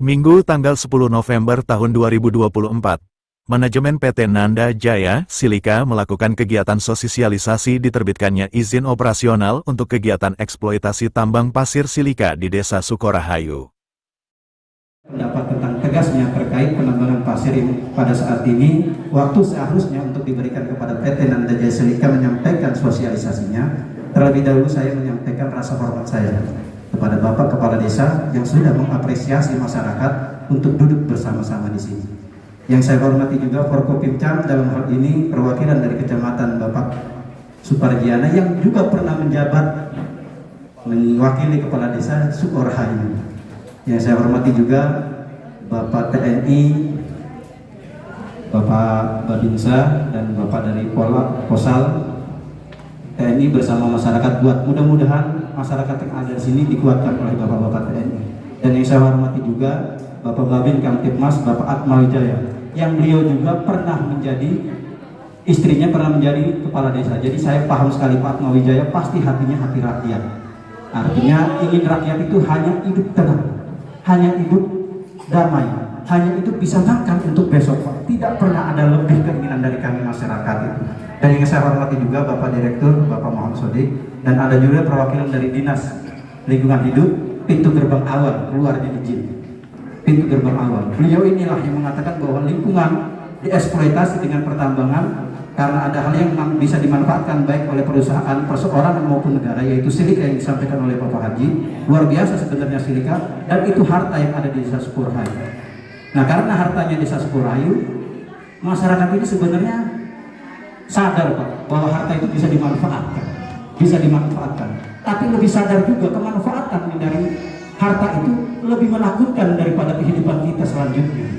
Minggu tanggal 10 November tahun 2024, manajemen PT Nanda Jaya Silika melakukan kegiatan sosialisasi diterbitkannya izin operasional untuk kegiatan eksploitasi tambang pasir silika di Desa Sukorahayu. Pendapat tentang tegasnya terkait penambangan pasir ini pada saat ini, waktu seharusnya untuk diberikan kepada PT Nanda Jaya Silika menyampaikan sosialisasinya. Terlebih dahulu saya menyampaikan rasa hormat saya kepada Bapak Kepala Desa yang sudah mengapresiasi masyarakat untuk duduk bersama-sama di sini. Yang saya hormati juga Forkopimcam dalam hal ini perwakilan dari Kecamatan Bapak Suparjiana yang juga pernah menjabat mewakili Kepala Desa Sukorahayu. Yang saya hormati juga Bapak TNI, Bapak Babinsa dan Bapak dari Posal TNI bersama masyarakat buat mudah-mudahan masyarakat yang ada di sini dikuatkan oleh Bapak-Bapak TNI. Dan yang saya hormati juga Bapak Babin Kamtipmas, Bapak Atmawijaya, yang beliau juga pernah menjadi istrinya pernah menjadi kepala desa. Jadi saya paham sekali Pak Atmawijaya pasti hatinya hati rakyat. Artinya ingin rakyat itu hanya hidup tenang, hanya hidup damai, hanya itu bisa makan untuk besok Pak. Tidak pernah ada lebih keinginan dari kami masyarakat itu. Dan yang saya hormati juga Bapak Direktur, Bapak Muhammad Sodik, dan ada juga perwakilan dari Dinas Lingkungan Hidup, pintu gerbang awal keluarnya izin. Pintu gerbang awal. Beliau inilah yang mengatakan bahwa lingkungan dieksploitasi dengan pertambangan karena ada hal yang bisa dimanfaatkan baik oleh perusahaan, perseorangan maupun negara, yaitu silika yang disampaikan oleh Bapak Haji. Luar biasa sebenarnya silika, dan itu harta yang ada di Desa Sukorahayu. Nah, karena hartanya Desa Sukorahayu, masyarakat ini sebenarnya sadar Pak bahwa harta itu bisa dimanfaatkan, tapi lebih sadar juga kemanfaatan dari harta itu lebih menakutkan daripada kehidupan kita selanjutnya.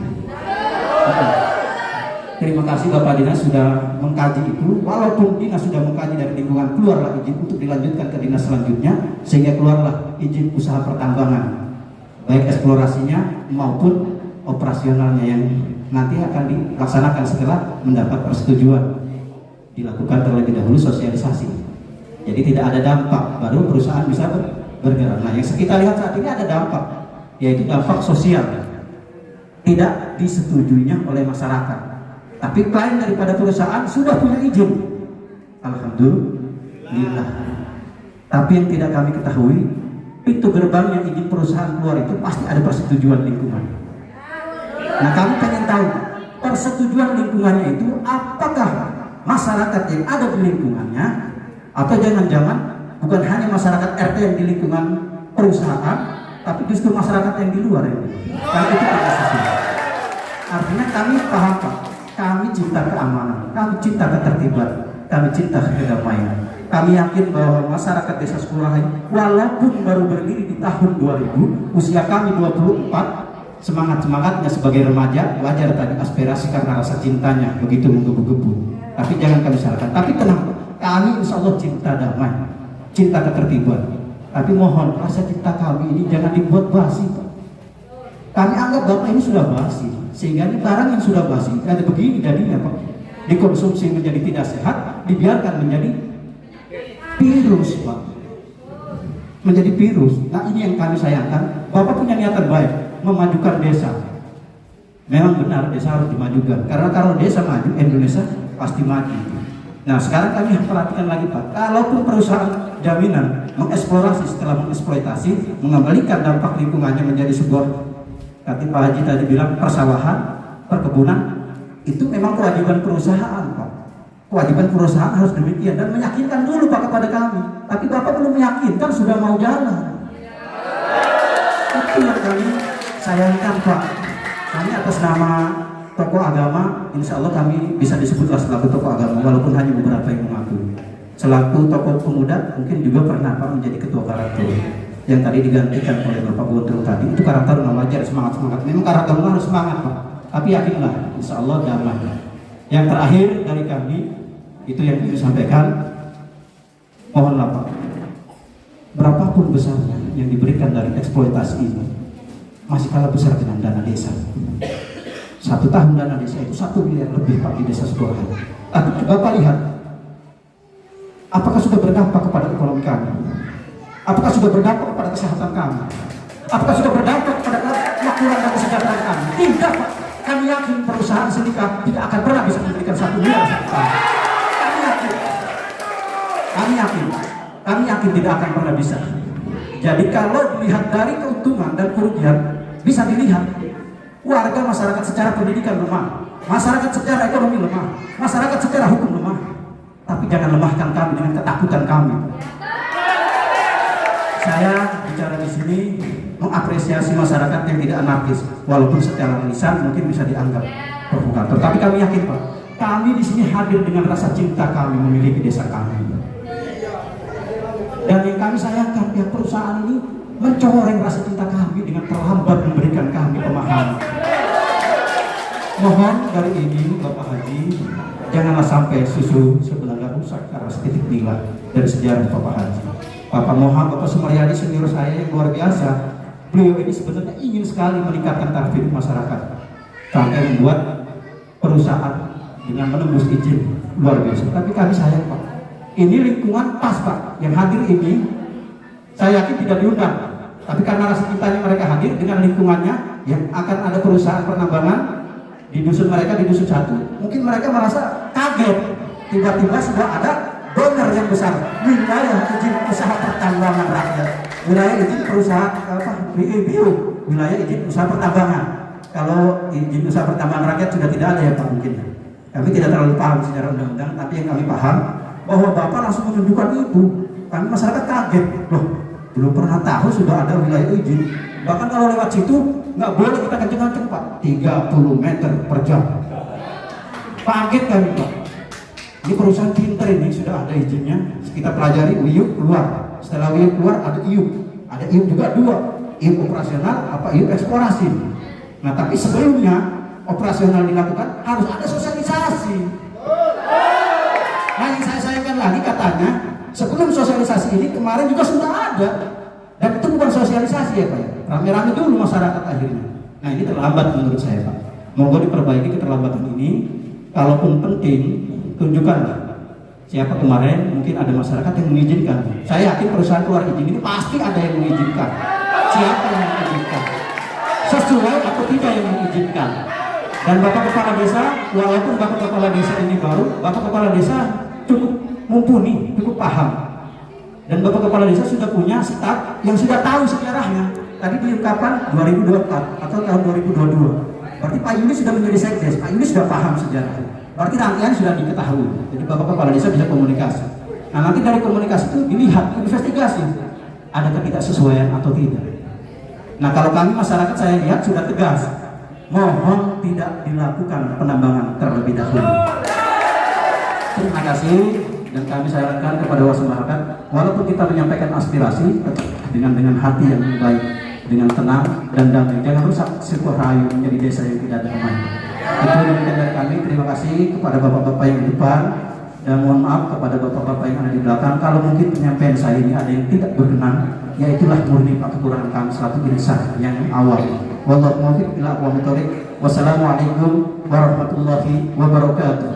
Terima kasih Bapak Dinas sudah mengkaji itu. Walaupun Dinas sudah mengkaji dari lingkungan, keluarlah izin untuk dilanjutkan ke dinas selanjutnya, sehingga keluarlah izin usaha pertambangan, baik eksplorasinya maupun operasionalnya yang nanti akan dilaksanakan setelah mendapat persetujuan. Dilakukan terlebih dahulu sosialisasi. Jadi tidak ada dampak, baru perusahaan bisa bergerak. Nah, yang kita lihat saat ini ada dampak, yaitu dampak sosial. Tidak disetujuinya oleh masyarakat. Tapi klien daripada perusahaan sudah punya izin. Alhamdulillah. Tapi yang tidak kami ketahui, pintu gerbang yang izin perusahaan keluar itu pasti ada persetujuan lingkungan. Nah, kami pengen tahu persetujuan lingkungannya itu apakah masyarakat yang ada di lingkungannya, atau jangan-jangan bukan hanya masyarakat RT yang di lingkungan perusahaan, tapi justru masyarakat yang di luar ini. Karena itu tidak sesuai. Artinya kami paham Pak, kami cinta keamanan, kami cinta ketertiban, kami cinta kedamaian. Kami yakin bahwa masyarakat Desa Sukorahayu, walaupun baru berdiri di tahun 2000, usia kami 24, semangat-semangatnya sebagai remaja, wajar tadi aspirasi karena rasa cintanya begitu menggebu-gebu. Tapi jangan kami salahkan. Tapi tenang, kami insya Allah cinta damai, cinta ketertiban. Tapi mohon rasa cinta kami ini jangan dibuat basi Pak. Kami anggap Bapak ini sudah basi, sehingga ini barang yang sudah basi, ada begini jadinya Pak. Dikonsumsi menjadi tidak sehat, dibiarkan menjadi virus Pak. Menjadi virus. Nah, ini yang kami sayangkan. Bapak punya niatan baik, memajukan desa. Memang benar desa harus dimajukan, karena kalau desa maju, Indonesia pasti maju. Nah, sekarang kami perhatikan lagi Pak, kalaupun perusahaan jaminan mengeksplorasi setelah mengeksploitasi, mengembalikan dampak lingkungannya menjadi sebuah, kata Pak Haji tadi bilang persawahan, perkebunan, itu memang kewajiban perusahaan Pak. Kewajiban perusahaan harus demikian, dan meyakinkan dulu Pak kepada kami. Tapi Bapak belum meyakinkan, sudah mau jalan. Itu yang kami sayangkan Pak. Kami atas nama tokoh agama, insya Allah kami bisa disebutlah selaku tokoh agama, walaupun hanya beberapa yang mengaku. Selaku tokoh pemuda, mungkin juga pernah Pak menjadi ketua karakter yang tadi digantikan oleh Bapak Gondrong tadi. Itu karakter wajar, semangat-semangat. Memang karakter harus semangat Pak. Tapi yakinlah, insya Allah damai. Yang terakhir dari kami, itu yang kami sampaikan, mohonlah Pak, berapapun besarnya yang diberikan dari eksploitasi ini, masih kalah besar dengan dana desa. 1 tahun dana desa itu 1 miliar lebih Pak di Desa Sukorahayu. Tapi Bapak lihat, apakah sudah berdampak kepada ekonomi kami? Apakah sudah berdampak kepada kesehatan kami? Apakah sudah berdampak kepada kemakmuran dan kesejahteraan kami. Tidak, Pak. Kami yakin perusahaan Silika tidak akan pernah bisa memberikan 1 miliar satu tahun. Kami yakin. Kami yakin tidak akan pernah bisa. Jadi kalau dilihat dari keuntungan dan kerugian, bisa dilihat warga masyarakat secara pendidikan lemah, masyarakat secara ekonomi lemah, masyarakat secara hukum lemah. Tapi jangan lemahkan kami dengan ketakutan kami. Saya bicara di sini mengapresiasi masyarakat yang tidak anarkis, walaupun secara lisan mungkin bisa dianggap provokator. Tapi kami yakin, Pak, kami di sini hadir dengan rasa cinta kami memiliki desa kami. Dan yang kami sayangkan, pihak perusahaan ini mencoreng rasa cinta kami dengan terlambat memberikan kami pemahaman. Mohon dari ini, Bapak Haji, janganlah sampai susu sebenarnya rusak karena setitik nilai dari sejarah Bapak Haji. Bapak Moha, Bapak Sumaryadi senior saya yang luar biasa. Beliau ini sebenarnya ingin sekali meningkatkan taraf hidup masyarakat sampai membuat perusahaan dengan menembus izin luar biasa. Tapi kami sayang, Pak, ini lingkungan pas, Pak, yang hadir ini saya yakin tidak diundang. Tapi karena rasa cintanya mereka hadir dengan lingkungannya yang akan ada perusahaan penambangan di dusun mereka, di dusun 1, mungkin mereka merasa kaget tiba-tiba sudah ada donor yang besar, wilayah izin usaha pertambangan rakyat, wilayah izin perusahaan BIU, wilayah izin usaha pertambangan. Kalau izin usaha pertambangan rakyat sudah tidak ada ya, Pak, mungkin. Kami tidak terlalu paham secara undang-undang, tapi yang kami paham bahwa Bapak langsung menunjukkan itu. Kami masyarakat kaget, loh, belum pernah tahu sudah ada wilayah izin. Bahkan kalau lewat situ nggak boleh kita kenceng-kenceng, Pak, 30 meter per jam. Kaget kami, Pak. Ini perusahaan pinter ini, sudah ada izinnya. Kita pelajari, UIUP keluar. Setelah UIUP keluar ada IUP. Ada IUP juga 2, IUP operasional apa IUP eksplorasi. Nah, tapi sebelumnya operasional dilakukan harus ada sosialisasi. Nah, yang saya sayangkan lagi katanya sebelum sosialisasi ini kemarin juga sudah ada. Dan itu bukan sosialisasi ya, Pak, ya. Rame-rame dulu masyarakat akhirnya. Nah, ini terlambat menurut saya, Pak. Monggo diperbaiki keterlambatan ini. Kalaupun penting, tunjukkanlah siapa kemarin mungkin ada masyarakat yang mengizinkan. Saya yakin perusahaan keluar izin ini pasti ada yang mengizinkan. Siapa yang mengizinkan? Sesuai atau tidak yang mengizinkan? Dan Bapak Kepala Desa, walaupun Bapak Kepala Desa ini baru, Bapak Kepala Desa cukup mumpuni, cukup paham. Dan Bapak Kepala Desa sudah punya staf yang sudah tahu sejarahnya. Tadi diungkapkan 2024 atau tahun 2022. Berarti Pak Yuli sudah menjadi sekdes, Pak Yuli sudah paham sejarah. Berarti rangkaian sudah diketahui. Jadi Bapak Kepala Desa bisa komunikasi. Nah, nanti dari komunikasi itu dilihat, investigasi ada ketidaksesuaian atau tidak. Nah, kalau kami masyarakat saya lihat sudah tegas, mohon tidak dilakukan penambangan terlebih dahulu. Terima kasih. Dan kami sarankan kepada masyarakat, walaupun kita menyampaikan aspirasi dengan hati yang baik, dengan tenang dan damai, jangan rusak silaturahmi menjadi desa yang tidak damai. Itu demikian dari kami. Terima kasih kepada bapak-bapak yang di depan dan mohon maaf kepada bapak-bapak yang ada di belakang kalau mungkin penyampaian saya ini ada yang tidak berkenan, ya itulah murni kekurangan kami selaku insan yang awal. Wallahu muwaffiq ila aqwamit thoriq. Wassalamualaikum warahmatullahi wabarakatuh.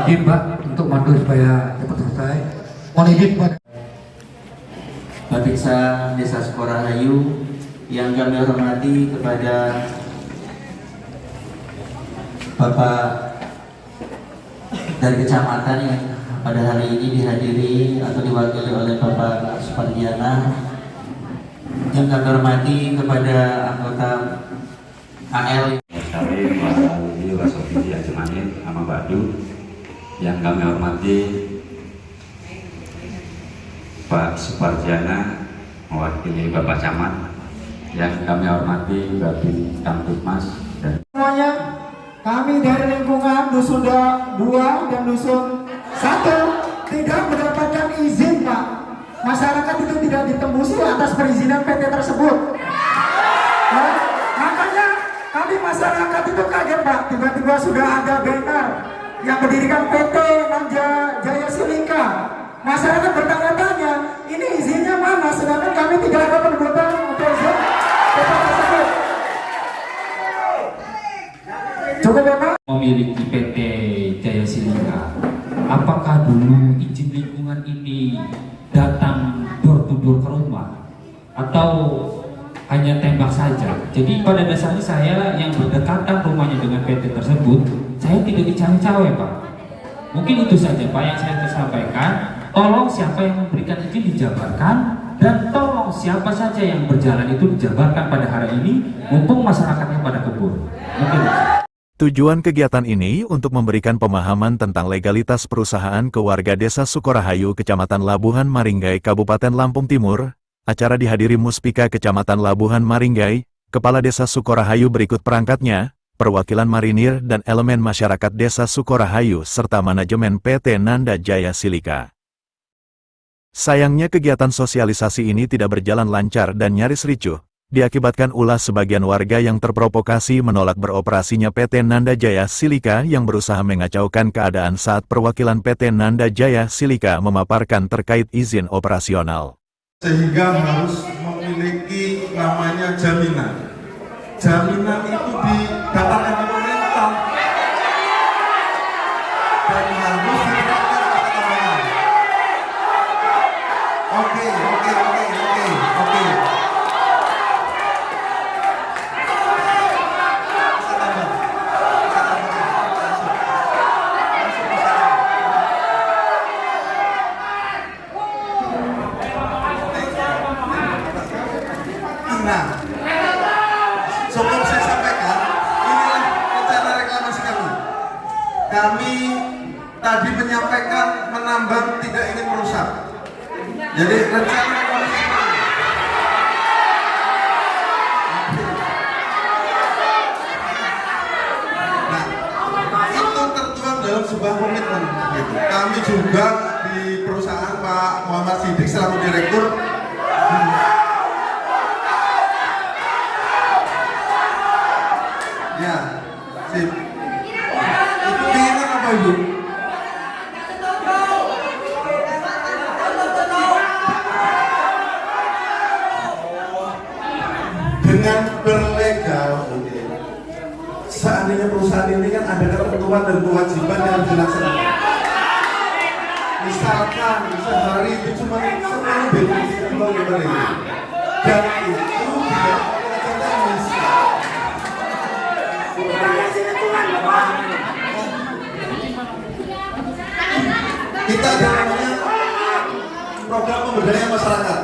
Izin, Pak, untuk mandu supaya cepat selesai. Mohon izin, Pak. Bapiksa Desa Sukorahayu yang kami hormati, kepada Bapak dari kecamatan yang pada hari ini dihadiri atau diwakili oleh Bapak Supardiana, yang kami hormati kepada anggota AL sama Badu, yang kami hormati Pak Supardiana mewakili Bapak Camat, yang kami hormati Babin Kamtipmas, dan semuanya. Kami dari lingkungan Dusun 2 dan Dusun 1 tidak mendapatkan izin, Pak. Masyarakat itu tidak ditembusi atas perizinan PT tersebut. Nah, makanya kami masyarakat itu kaget, Pak. Tiba-tiba sudah ada banner yang mendirikan PT Jaya Silika. Masyarakat bertanya-tanya, ini izinnya mana? Sedangkan kami tidak ada penyebutan untuk izin PT tersebut. Cukup, Bapak? Memiliki PT Jaya Silika, apakah dulu izin lingkungan ini datang door to door ke rumah? atau hanya tembak saja. Jadi pada dasarnya saya yang berdekatan rumahnya dengan PT tersebut, saya tidak dicawe-cawe Pak. Mungkin itu saja Pak yang saya sampaikan. Tolong siapa yang memberikan izin dijabarkan, dan tolong siapa saja yang berjalan itu dijabarkan pada hari ini, mumpung masyarakatnya pada kebun. Mungkin. Tujuan kegiatan ini untuk memberikan pemahaman tentang legalitas perusahaan ke warga Desa Sukorahayu, Kecamatan Labuhan Maringgai, Kabupaten Lampung Timur. Acara dihadiri Muspika Kecamatan Labuhan Maringgai, Kepala Desa Sukorahayu berikut perangkatnya, perwakilan marinir dan elemen masyarakat Desa Sukorahayu serta manajemen PT Nanda Jaya Silika. Sayangnya kegiatan sosialisasi ini tidak berjalan lancar dan nyaris ricuh, diakibatkan ulah sebagian warga yang terprovokasi menolak beroperasinya PT Nanda Jaya Silika yang berusaha mengacaukan keadaan saat perwakilan PT Nanda Jaya Silika memaparkan terkait izin operasional. Sehingga harus memiliki namanya jaminan. Jaminan itu didapatkan oleh pemerintah dan harus diberikan kepada orang. Oke. Nah, sebelum saya sampaikan, inilah rencana reklamasi kami. Kami tadi menyampaikan menambang tidak ingin merusak. Jadi rencana reklamasi kami. Nah, itu tertuang dalam sebuah komitmen. Gitu. Kami juga di perusahaan Pak Muhammad Siddiq selaku direktur. Ya, sip. Itu keinginan apa Ibu? Dengan berlegal, seandainya perusahaan ini kan ada ketentuan dan kewajiban yang harus dilaksanakan. Misalkan sehari itu cuma 10 bensin bagaimana itu, dan itu tidak teknis. Kita ada namanya program pemberdayaan masyarakat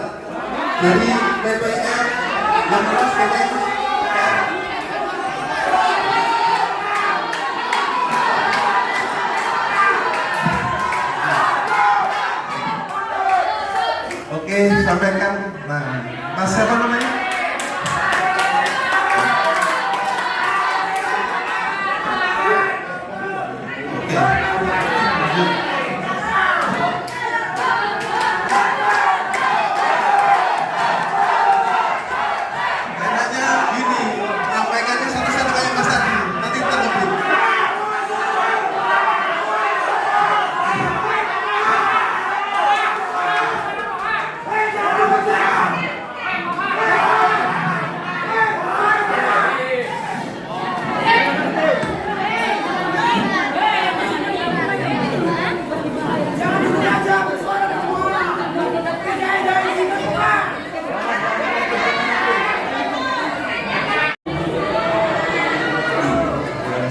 dari PPM, Lamras, PPM. Oke, sampaikan. Nah, Mas siapa namanya?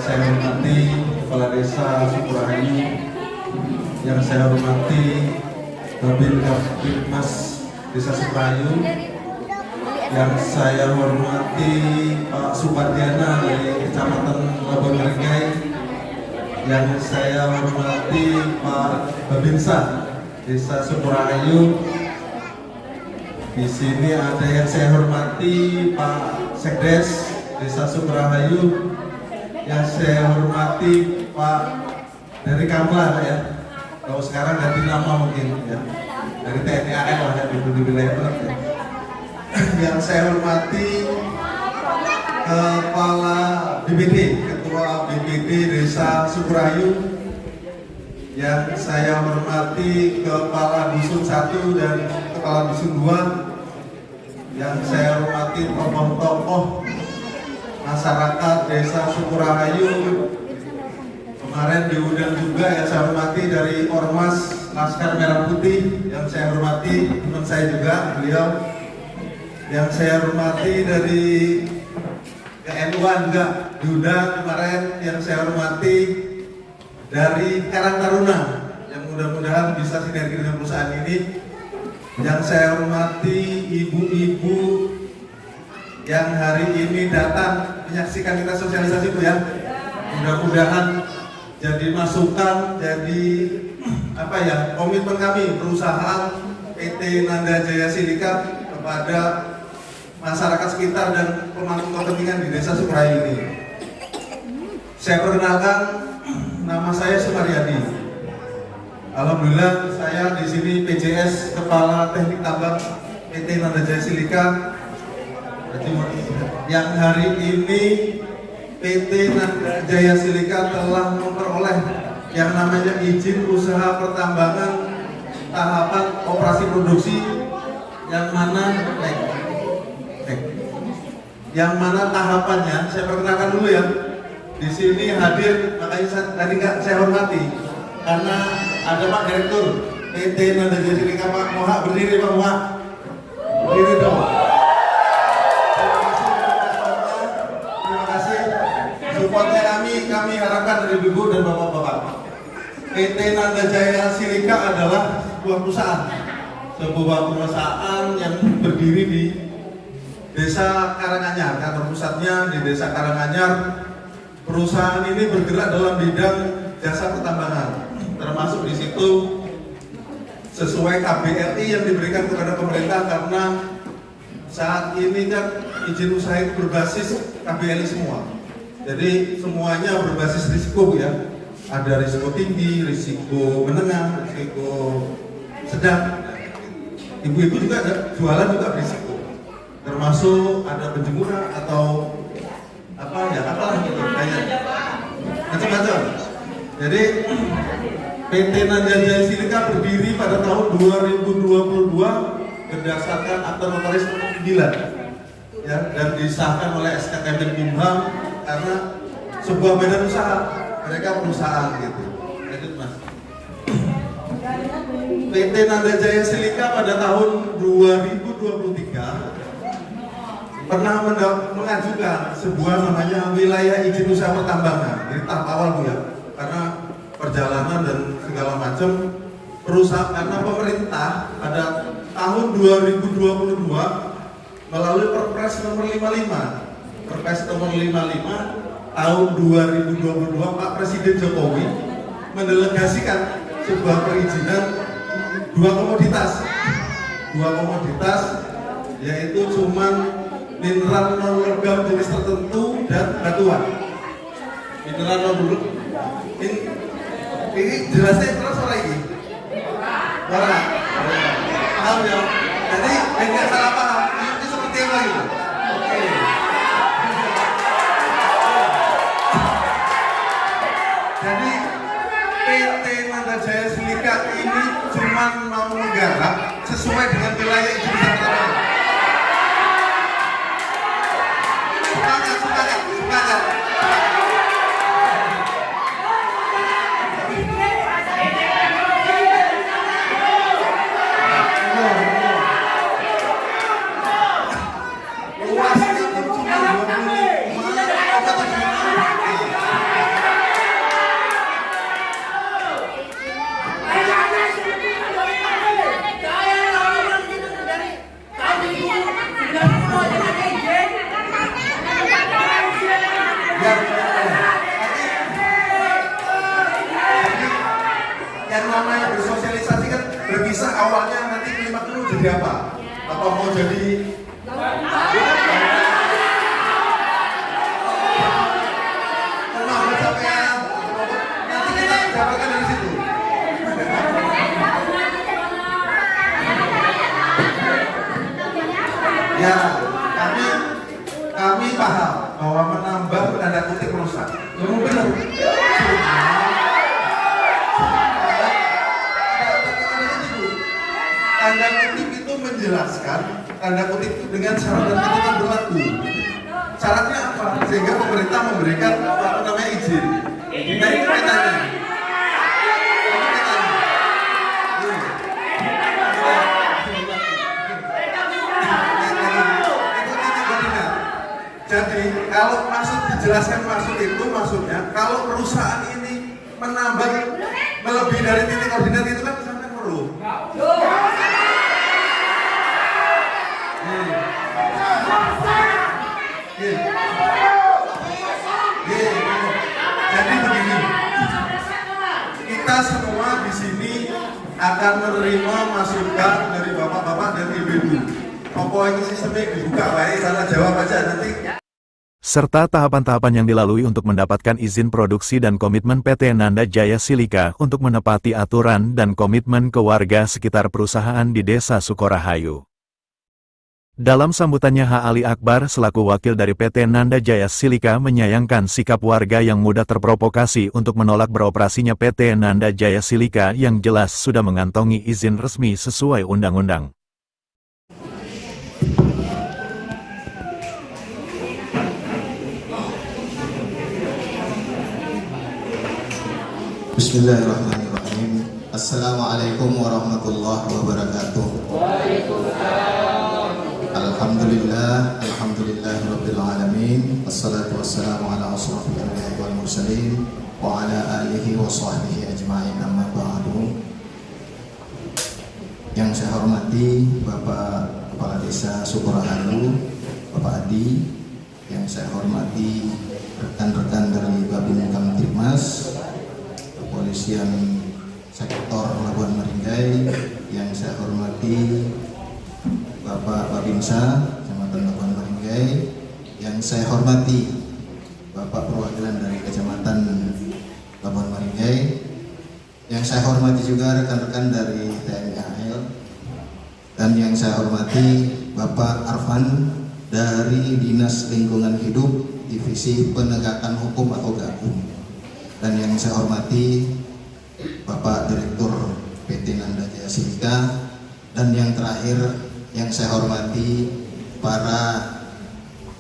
Saya hormati Kepala Desa Sukorahayu, yang saya hormati Babin Kapitmas Desa Sukorahayu, yang saya hormati Pak Supardiana dari Kecamatan Labuhan Maringgai, yang saya hormati Pak Babinsa Desa Sukorahayu. Di sini ada yang saya hormati Pak Sekdes Desa Sukorahayu, yang saya hormati Pak dari Kamla ya, kalau sekarang ganti nama mungkin ya, dari TNI AL lah ya, di wilayah Barat ya. Yang saya hormati Kepala BPD, Ketua BPD Desa Sukorahayu, yang saya hormati Kepala Dusun 1 dan Kepala Dusun 2, yang saya hormati tokoh-tokoh masyarakat Desa Sukorahayu. Kemarin diundang juga yang saya hormati dari Ormas Laskar Merah Putih, yang saya hormati teman saya juga beliau, yang saya hormati dari KNU-an juga diundang kemarin, yang saya hormati dari Karang Taruna yang mudah-mudahan bisa sinergi dengan perusahaan ini, yang saya hormati ibu-ibu yang hari ini datang menyaksikan kita sosialisasi Bu ya. Mudah-mudahan jadi masukan, jadi komitmen kami perusahaan PT Nanda Jaya Silika kepada masyarakat sekitar dan pemangku kepentingan di Desa Suprayu ini. Saya perkenalkan, nama saya Sumaryadi. Alhamdulillah saya di sini PJS Kepala Teknik Tambang PT Nanda Jaya Silika. Yang hari ini PT Nanda Jaya Silika telah memperoleh yang namanya izin usaha pertambangan tahapan operasi produksi, yang mana tahapannya saya perkenalkan dulu ya. Di sini hadir, makanya tadi saya hormati karena ada Pak Direktur PT Nanda Jaya Silika, Pak Moha. Berdiri Pak Moha, berdiri dong. Terima kasih supportnya kami harapkan dari Ibu dan Bapak-bapak. PT Nanda Jaya Silika adalah sebuah perusahaan yang berdiri di Desa Karanganyar, kantor pusatnya di Desa Karanganyar. Perusahaan ini bergerak dalam bidang jasa pertambangan, termasuk di situ sesuai KBLI yang diberikan kepada pemerintah, karena saat ini kan izin usaha itu berbasis KBLI semua. Jadi semuanya berbasis risiko ya. Ada risiko tinggi, risiko menengah, risiko sedang. Ibu-ibu juga ada jualan juga berisiko, termasuk ada penjemuran atau apalah gitu kayak macam-macam. Jadi PT Nanda Jaya Silika berdiri pada tahun 2022 berdasarkan Akta Notaris nomor 9 ya, dan disahkan oleh SK Kemenkumham karena sebuah badan usaha, mereka perusahaan gitu. Lanjut Mas. PT Nanda Jaya Silika pada tahun 2023 pernah mengajukan sebuah namanya wilayah izin usaha pertambangan. Ini tahap awal Bu ya, karena perjalanan dan segala macam perusahaan, karena pemerintah pada tahun 2022 melalui Perpres nomor 55 tahun 2022 Pak Presiden Jokowi mendelegasikan sebuah perizinan dua komoditas yaitu cuman mineral non logam jenis tertentu dan batuan. Mineral non logam ini jelasnya terus orang ini. Orang paham ya? Jadi enggak salah paham. Ini seperti apa gitu? Oke. Jadi PT Nanda Jaya Silika ini cuma mau menggarap sesuai dengan wilayah izin usaha pertambangan. Semangat. Luasnya pun cuma 25. Yang namanya bersosialisasi kan berpisah, awalnya nanti 50 jadi apa? Atau mau jadi nanti kita dapatkan dari situ. Ya, kami paham bahwa menambah tanda kutip rusak. Memang benar. Tanda kutip itu menjelaskan, tanda kutip itu dengan syarat dan ketentuan berlaku. Syaratnya apa? Sehingga pemerintah memberikan apa namanya izin. Nah itu petanya. itu maksudnya kalau perusahaan ini menambah melebihi dari titik koordinat itu kan sampai perlu. Jadi begini, kita semua di sini akan menerima masukan dari bapak-bapak dan ibu-ibu. Apa ini sistemnya dibuka, baik salah jawab aja nanti. Serta tahapan-tahapan yang dilalui untuk mendapatkan izin produksi dan komitmen PT Nanda Jaya Silika untuk menepati aturan dan komitmen ke warga sekitar perusahaan di Desa Sukorahayu. Dalam sambutannya, H. Ali Akbar selaku wakil dari PT Nanda Jaya Silika menyayangkan sikap warga yang mudah terprovokasi untuk menolak beroperasinya PT Nanda Jaya Silika yang jelas sudah mengantongi izin resmi sesuai undang-undang. Bismillahirrahmanirrahim. Assalamualaikum warahmatullahi wabarakatuh. Alhamdulillahirabbil alamin. Wassalatu wassalamu ala asyrofil anbiya'i wal mursalin wa ala alihi wa sahbihi ajma'in, amma ba'du. Yang saya hormati Bapak Kepala Desa Sukorahayu, Bapak Adi. Yang saya hormati rekan-rekan dari Babin Kamtibmas, Kepolisian Sektor Labuan Maringgai. Yang saya hormati Bapak Babinsa, Kecamatan Labuan Maringgai. Yang saya hormati Bapak Perwakilan dari Kecamatan Labuan Maringgai. Yang saya hormati juga rekan-rekan dari TNI AL. Dan yang saya hormati Bapak Arfan dari Dinas Lingkungan Hidup Divisi Penegakan Hukum atau GAKHUM. Dan yang saya hormati Bapak Direktur PT Nanda Jaya Silika. Dan yang terakhir yang saya hormati para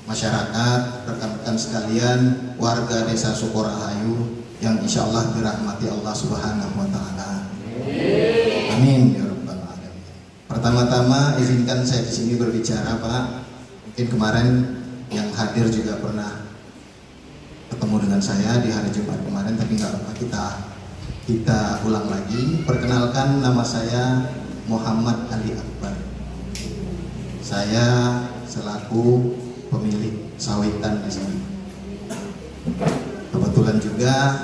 masyarakat, rekan-rekan sekalian, warga Desa Sukorahayu yang insya Allah dirahmati Allah Subhanahu wa Ta'ala. Amin ya rabbal alamin. Pertama-tama izinkan saya di sini berbicara, Pak. Mungkin kemarin yang hadir juga pernah ketemu dengan saya di hari Jumat kemarin, tapi nggak apa, kita ulang lagi. Perkenalkan, nama saya Muhammad Ali Akbar. Saya selaku pemilik sawitan di sini. Kebetulan juga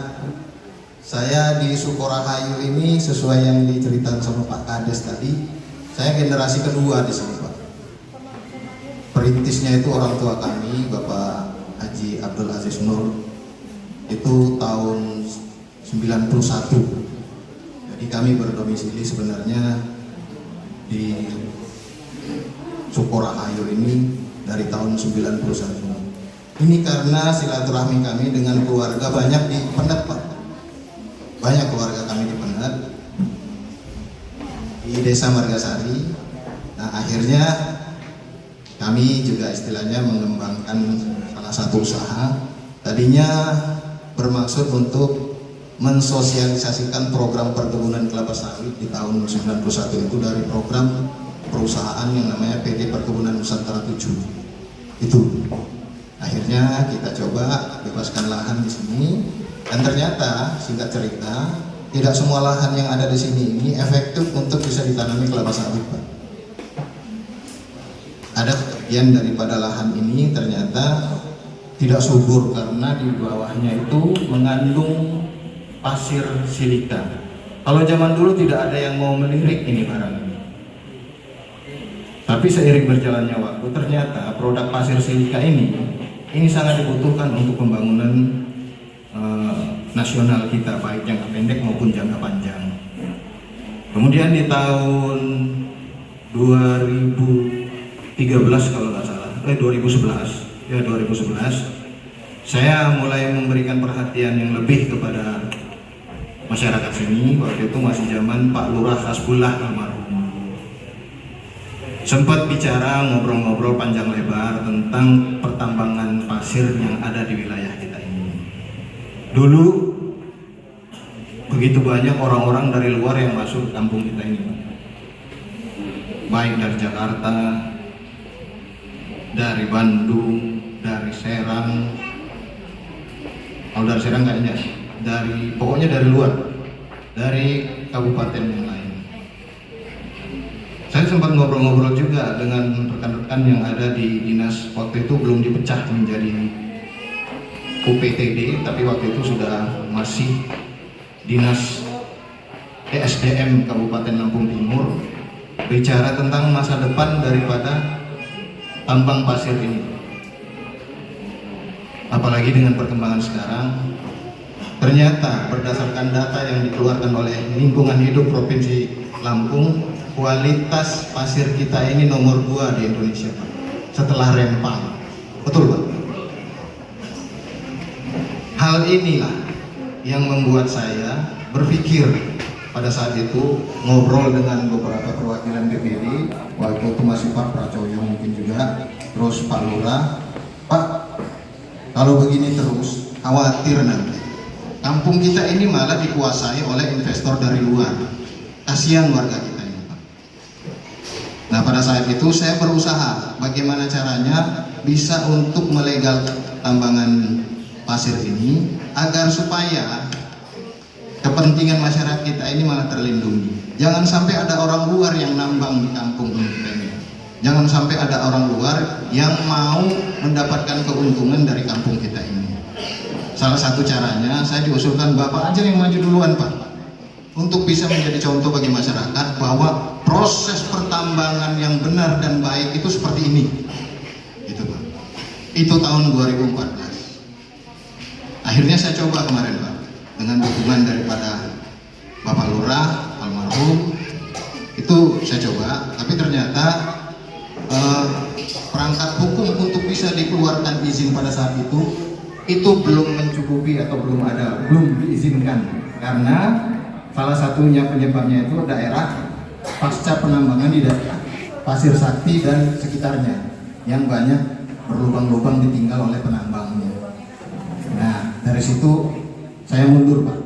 saya di Sukorahayu ini sesuai yang diceritakan sama Pak Kades tadi, saya generasi kedua di sini, Pak. Perintisnya itu orang tua kami, Bapak Haji Abdul Aziz Nur, itu tahun 91. Jadi kami berdomisili sebenarnya di Sukorahayu ini dari tahun 91. Ini karena silaturahmi kami dengan keluarga banyak di Pendet, Pak. Banyak keluarga kami di Pendet, di Desa Margasari. Nah, akhirnya kami juga istilahnya mengembangkan salah satu usaha. Tadinya bermaksud untuk mensosialisasikan program perkebunan kelapa sawit di tahun 91 itu dari program perusahaan yang namanya PT Perkebunan Nusantara 7. Itu akhirnya kita coba bebaskan lahan di sini, dan ternyata singkat cerita tidak semua lahan yang ada di sini ini efektif untuk bisa ditanami kelapa sawit, Pak. Ada sebagian daripada lahan ini ternyata tidak subur karena di bawahnya itu mengandung pasir silika. Kalau zaman dulu tidak ada yang mau melirik ini barang. Tapi seiring berjalannya waktu ternyata produk pasir silika ini sangat dibutuhkan untuk pembangunan nasional kita, baik jangka pendek maupun jangka panjang. Kemudian di tahun 2013 kalau nggak salah, 2011 saya mulai memberikan perhatian yang lebih kepada masyarakat sini. Waktu itu masih zaman Pak Lurah Hasbullah almarhum. Sempat bicara, ngobrol-ngobrol panjang lebar tentang pertambangan pasir yang ada di wilayah kita ini. Dulu begitu banyak orang-orang dari luar yang masuk ke kampung kita ini, baik dari Jakarta, dari Bandung, dari Serang, Kalau dari Serang kayaknya pokoknya dari luar, dari kabupaten yang lain. Saya sempat ngobrol-ngobrol juga dengan rekan-rekan yang ada di dinas. Waktu itu belum dipecah menjadi UPTD, tapi waktu itu sudah masih dinas ESDM Kabupaten Lampung Timur, bicara tentang masa depan daripada tambang pasir ini. Apalagi dengan perkembangan sekarang, ternyata berdasarkan data yang dikeluarkan oleh Lingkungan Hidup Provinsi Lampung, kualitas pasir kita ini nomor 2 di Indonesia, Pak, setelah Rempang. Betul, Pak? Hal inilah yang membuat saya berpikir pada saat itu, ngobrol dengan beberapa perwakilan BPD, waktu itu masih Pak Pracoyo mungkin juga, terus Pak Lurah. Pak, kalau begini terus, khawatir nanti kampung kita ini malah dikuasai oleh investor dari luar. Kasihan warga kita ini, Pak. Nah, pada saat itu saya berusaha bagaimana caranya bisa untuk melegal tambangan pasir ini agar supaya kepentingan masyarakat kita ini malah terlindungi. Jangan sampai ada orang luar yang nambang di kampung kita ini. Jangan sampai ada orang luar yang mau mendapatkan keuntungan dari kampung kita ini. Salah satu caranya saya diusulkan Bapak aja yang maju duluan, Pak, untuk bisa menjadi contoh bagi masyarakat bahwa proses pertambangan yang benar dan baik itu seperti ini. Itu, Pak. Itu tahun 2014. Akhirnya saya coba kemarin, Pak, dengan dukungan daripada Bapak Lurah almarhum, itu saya coba, tapi ternyata perangkat hukum untuk bisa dikeluarkan izin pada saat itu belum mencukupi atau belum diizinkan, karena salah satunya penyebabnya itu daerah pasca penambangan di daerah Pasir Sakti dan sekitarnya yang banyak berlubang-lubang ditinggal oleh penambangnya. Nah, dari situ saya mundur, Pak.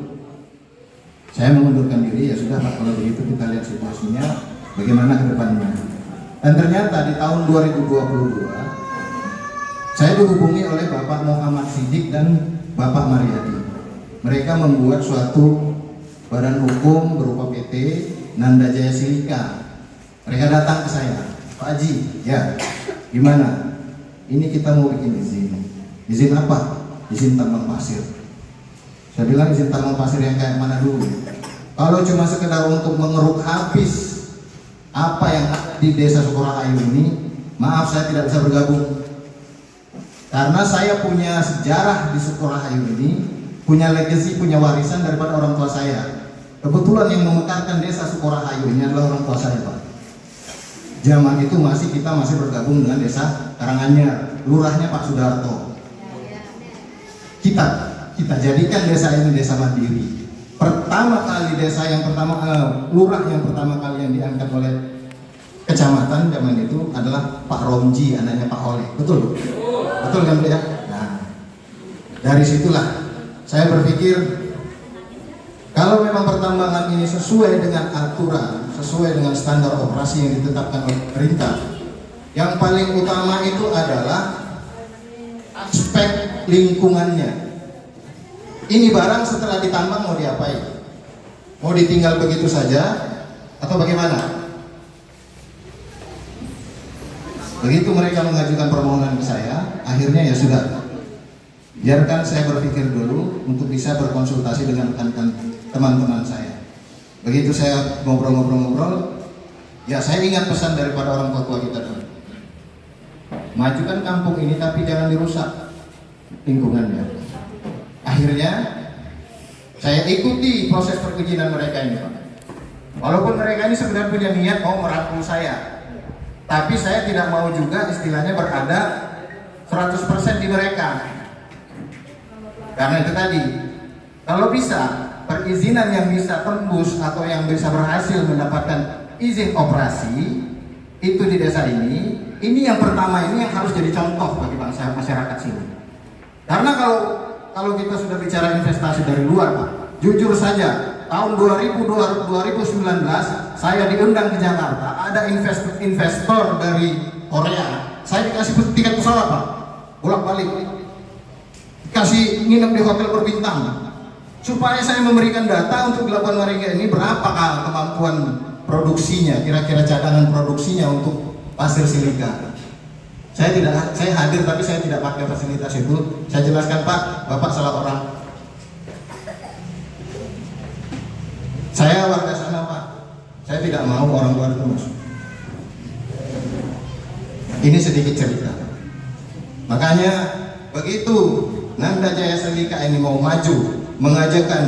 Saya mengundurkan diri. Ya sudah, Pak, kalau begitu kita lihat situasinya bagaimana ke depannya. Dan ternyata di tahun 2022 saya dihubungi oleh Bapak Muhammad Siddiq dan Bapak Mariadi. Mereka membuat suatu badan hukum berupa PT Nanda Jaya Silika. Mereka datang ke saya, Pak Haji, ya gimana? Ini kita mau bikin izin. Izin apa? Izin tambang pasir. Saya bilang izin tambang pasir yang kayak mana dulu? Kalau cuma sekedar untuk mengeruk habis apa yang ada di desa Sukorahayu ini, maaf, saya tidak bisa bergabung. Karena saya punya sejarah di Sukorahayu ini, punya legacy, punya warisan daripada orang tua saya. Kebetulan yang memekarkan desa Sukorahayu ini adalah orang tua saya, Pak. Zaman itu kita masih bergabung dengan desa Karanganyar, lurahnya Pak Sudarto. Kita jadikan desa ini desa mandiri. Pertama kali lurah yang pertama kali yang diangkat oleh kecamatan zaman itu adalah Pak Romji, anaknya Pak Oleh. Betul? Betul kan, Pak ya? Nah, dari situlah saya berpikir kalau memang pertambangan ini sesuai dengan aturan, sesuai dengan standar operasi yang ditetapkan oleh pemerintah, yang paling utama itu adalah aspek lingkungannya. Ini barang setelah ditambang mau diapain? Mau ditinggal begitu saja atau bagaimana? Begitu mereka mengajukan permohonan ke saya, akhirnya ya sudah, biarkan saya berpikir dulu untuk bisa berkonsultasi dengan teman-teman saya. Begitu saya ngobrol-ngobrol, ya saya ingat pesan daripada orang tua kita dulu. Majukan kampung ini tapi jangan dirusak lingkungannya. Akhirnya saya ikuti proses perizinan mereka ini, Pak. Walaupun mereka ini sebenarnya punya niat mau merangkul saya, tapi saya tidak mau juga istilahnya berada 100% di mereka. Karena itu tadi, kalau bisa perizinan yang bisa tembus atau yang bisa berhasil mendapatkan izin operasi itu di desa ini yang pertama ini yang harus jadi contoh bagi bangsa masyarakat sini. Karena kalau kita sudah bicara investasi dari luar, Pak, jujur saja tahun 2019 saya diundang ke Jakarta, ada investor dari Korea, saya dikasih tiket pesawat, Pak, bolak-balik kasih nginep di hotel berbintang supaya saya memberikan data untuk dilakukan mereka ini berapakah kemampuan produksinya, kira-kira cadangan produksinya untuk pasir silika. Saya hadir tapi saya tidak pakai fasilitas itu. Saya jelaskan, Pak, Bapak salah orang. Saya warga sana, Pak. Saya tidak mau orang luar itu masuk. Ini sedikit cerita. Makanya begitu Nanda Jaya Silika ini mau maju mengajukan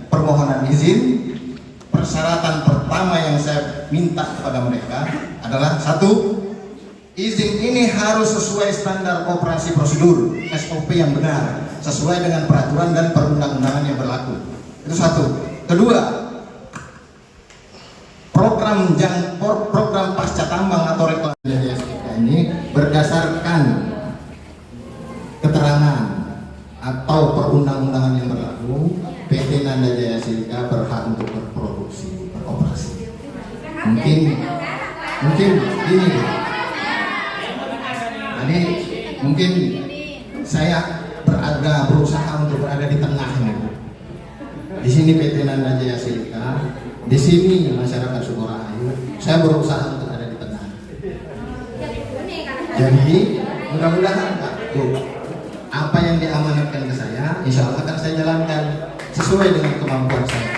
permohonan izin, persyaratan pertama yang saya minta kepada mereka adalah satu, izin ini harus sesuai standar operasi prosedur SOP yang benar, sesuai dengan peraturan dan perundang-undangan yang berlaku. Itu satu. Kedua, program pasca tambang atau reklamasi ini berdasarkan keterangan atau perundang-undangan yang berlaku, PT Nanda Jaya Silika berhak untuk berproduksi, beroperasi. Mungkin ini. Jadi mungkin saya berusaha untuk berada di tengahnya. Di sini PT Nanda Jaya Silika, di sini masyarakat Sukorahayu. Saya berusaha untuk ada di tengah. Jadi mudah-mudahan Pak, apa yang diamanatkan ke saya, insya Allah akan saya jalankan sesuai dengan kemampuan saya.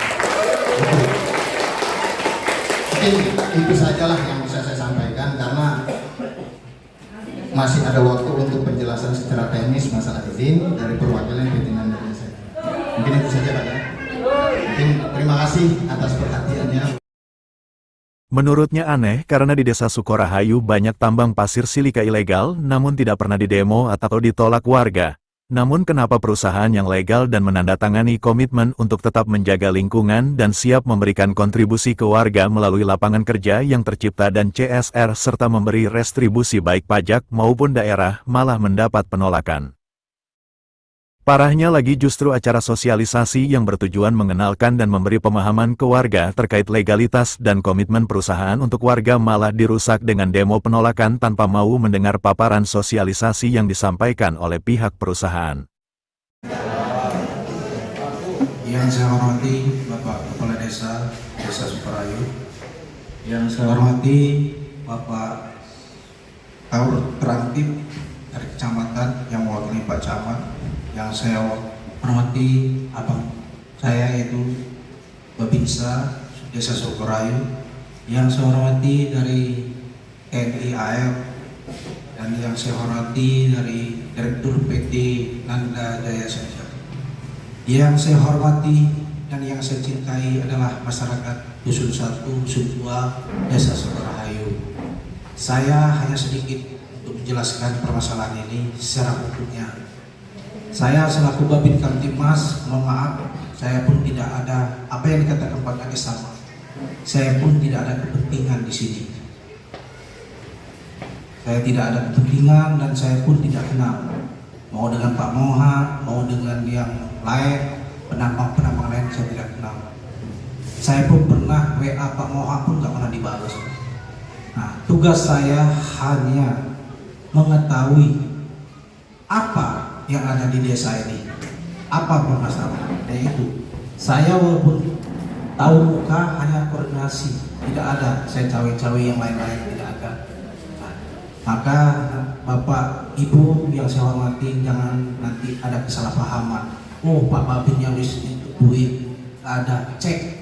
Mungkin itu sajalah yang bisa saya sampaikan karena masih ada waktu untuk penjelasan secara teknis masalah izin dari perwakilan PT Nanda Jaya Silika. Mungkin itu saja Pak ya. Mungkin terima kasih atas perhatiannya. Menurutnya aneh karena di desa Sukorahayu banyak tambang pasir silika ilegal namun tidak pernah didemo atau ditolak warga. Namun kenapa perusahaan yang legal dan menandatangani komitmen untuk tetap menjaga lingkungan dan siap memberikan kontribusi ke warga melalui lapangan kerja yang tercipta dan CSR serta memberi restribusi baik pajak maupun daerah malah mendapat penolakan. Parahnya lagi justru acara sosialisasi yang bertujuan mengenalkan dan memberi pemahaman ke warga terkait legalitas dan komitmen perusahaan untuk warga malah dirusak dengan demo penolakan tanpa mau mendengar paparan sosialisasi yang disampaikan oleh pihak perusahaan. Yang saya hormati Bapak Kepala Desa Sukorahayu, yang saya hormati Bapak Kaur Terantip dari kecamatan yang mewakili Pak Camat, yang saya hormati abang saya yaitu Babinsa Desa Sukorahayu, yang saya hormati dari TNI AF, dan yang saya hormati dari Direktur PT Nanda Jaya Silika. Yang saya hormati dan yang saya cintai adalah masyarakat Dusun 1, Dusun 2, Desa Sukorahayu. Saya hanya sedikit untuk menjelaskan permasalahan ini secara hukumnya. Saya selaku Babin Kamtibmas, mohon maaf, saya pun tidak ada apa yang dikatakan Pak Kades sama. Saya pun tidak ada kepentingan di sini. Saya tidak ada kepentingan dan saya pun tidak kenal. Mau dengan Pak Moha, mau dengan yang lain, penambang lain saya tidak kenal. Saya pun pernah WA Pak Moha pun nggak pernah dibalas. Nah, tugas saya hanya mengetahui apa yang ada di desa ini, apa permasalahan. Itu saya walaupun tahu muka hanya koordinasi, tidak ada saya cawe-cawe yang lain-lain, tidak ada. Nah, maka Bapak Ibu yang saya hormati, jangan nanti ada kesalahpahaman. Oh, Pak Babin yang itu duit ada, cek.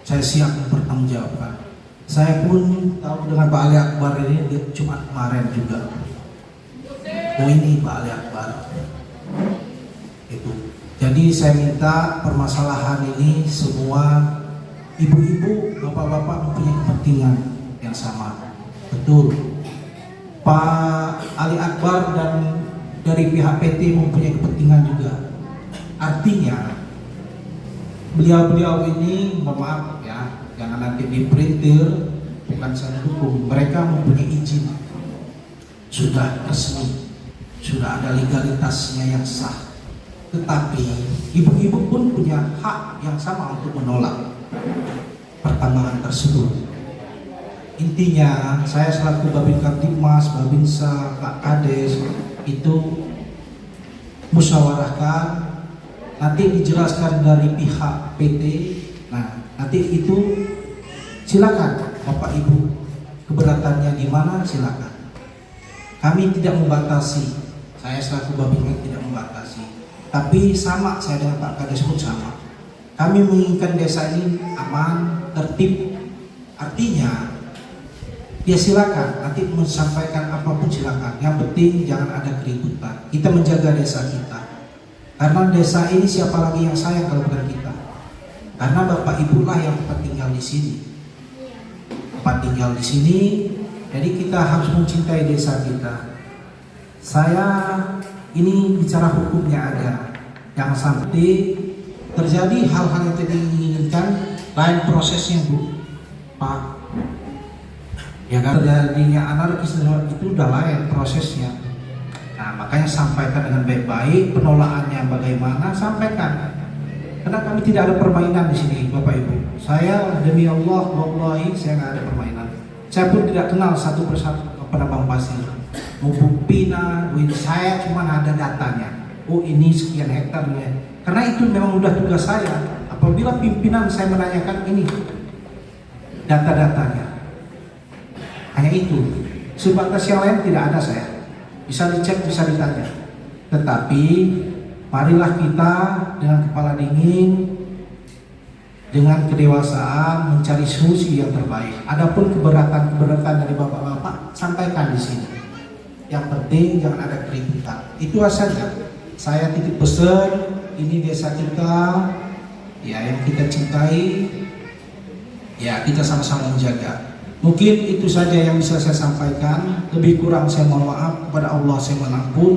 Saya siap mempertanggungjawabkan. Saya pun tahu dengan Pak Ali Akbar ini Jumat kemarin juga. Oh, ini Pak Ali Akbar itu. Jadi saya minta permasalahan ini semua ibu-ibu, bapak-bapak mempunyai kepentingan yang sama. Betul. Pak Ali Akbar dan dari pihak PT mempunyai kepentingan juga. Artinya beliau-beliau ini, mohon maaf ya, jangan nanti diprintir, bukan saya dukung. Mereka mempunyai izin, sudah resmi, sudah ada legalitasnya yang sah. Tetapi ibu-ibu pun punya hak yang sama untuk menolak pertambangan tersebut. Intinya saya selaku Babin Kamtibmas, Babinsa, Pak Kades itu musyawarahkan, nanti dijelaskan dari pihak PT. Nah, nanti itu silakan Bapak Ibu, keberatannya di mana silakan. Kami tidak membatasi, saya selaku Babinkan tidak membatasi. Tapi sama saya dengan Pak Kades pun sama. Kami menginginkan desa ini aman, tertib. Artinya ya silakan, nanti menyampaikan apapun silakan. Yang penting jangan ada keributan. Kita menjaga desa kita. Karena desa ini siapa lagi yang sayang kalau bukan kita? Karena Bapak Ibu lah yang tempat tinggal di sini. Tempat tinggal di sini, jadi kita harus mencintai desa kita. Saya ini bicara hukumnya ada. Jangan sampai terjadi hal-hal yang tidak diinginkan, lain prosesnya Bu. Pak, ya kan terjadinya anarkis itu udah lain prosesnya. Nah, makanya sampaikan dengan baik-baik, penolakannya bagaimana, sampaikan. Karena kami tidak ada permainan di sini, Bapak Ibu. Saya demi Allah, wallahi saya nggak ada permainan. Saya pun tidak kenal satu persatu kepada Bang Pasir. Mumpung Pina, saya cuma ada datanya. Oh ini sekian hektarnya. Karena itu memang udah tugas saya. Apabila pimpinan saya menanyakan ini data-datanya, hanya itu. Sebatas yang lain tidak ada saya. Bisa dicek, bisa ditanya. Tetapi marilah kita dengan kepala dingin, dengan kedewasaan mencari solusi yang terbaik. Adapun keberatan dari bapak-bapak sampaikan di sini. Yang penting jangan ada keributan. Itu saja. Saya titip pesan, ini desa kita, ya yang kita cintai, ya kita sama-sama menjaga. Mungkin itu saja yang bisa saya sampaikan. Lebih kurang saya mohon maaf, kepada Allah saya mohon ampun.